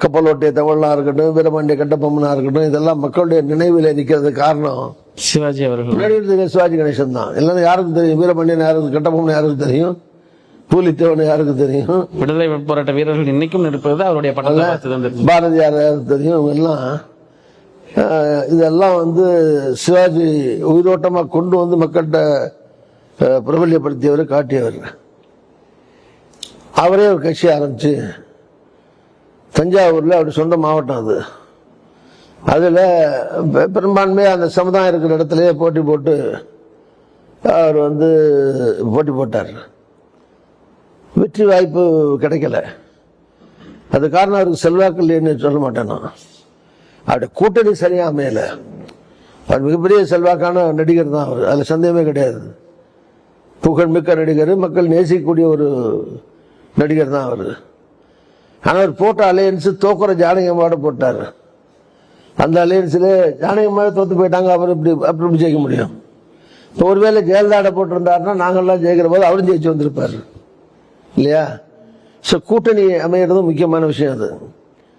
கப்பலோட்டிய தமிழனா இருக்கட்டும், வீரபாண்டிய கட்டபொம்மனா இருக்கட்டும், இதெல்லாம் மக்களுடைய நினைவில் நிற்கிறது காரணம் சிவாஜி அவர்கள். முன்னாடி இருந்த சிவாஜி கணேசன் தான். இல்லைன்னா யாருக்கும் தெரியும் வீரபாண்டியன் யாருக்கு, கட்டபொம்மன் யாருக்கு தெரியும், பூலித்தேவன் யாருக்கு தெரியும், விடுதலை போராட்ட வீரர்கள் இன்னைக்கும் இருப்பது அவருடைய படத்தை பாரதியார் யாருக்கு தெரியும். இவங்க எல்லாம் இதெல்லாம் வந்து சிவாஜி உயிரோட்டமாக கொண்டு வந்து மக்கள்கிட்ட பிரபல்யப்படுத்தியவர், காட்டியவர். அவரே ஒரு கட்சி ஆரம்பிச்சு தஞ்சாவூர்ல அப்படி சொந்த மாவட்டம் அது. அதில் பெரும்பான்மையாக அந்த சமுதாயம் இருக்கிற இடத்துலயே போட்டி போட்டு அவர் வந்து போட்டி போட்டார். வெற்றி வாய்ப்பு கிடைக்கல. அது காரணம் அவருக்கு செல்வாக்கு இல்லைன்னு சொல்ல மாட்டேன் நான். அவருடைய கூட்டணி சரியா அமையல. அவர் மிகப்பெரிய செல்வாக்கான நடிகர் தான் அவர், அதில் சந்தேகமே கிடையாது. புகழ்மிக்க நடிகர், மக்கள் நேசிக்கக்கூடிய ஒரு நடிகர் தான் அவர். ஆனால் அவர் போட்ட அலையன்ஸ் தோக்குற ஜானகியம்மாவோட போட்டார். அந்த அலையன்ஸில் ஜானகியம்மாவே தோத்து போயிட்டாங்க. அவர் அப்படி ஜெயிக்க முடியும். இப்போ ஒருவேளை ஜெயலலிதாட போட்டிருந்தாருன்னா நாங்கள்லாம் ஜெயிக்கிற போது அவரும் ஜெயிச்சு வந்திருப்பார் இல்லையா? ஸோ கூட்டணி அமையிறதும் முக்கியமான விஷயம் அது.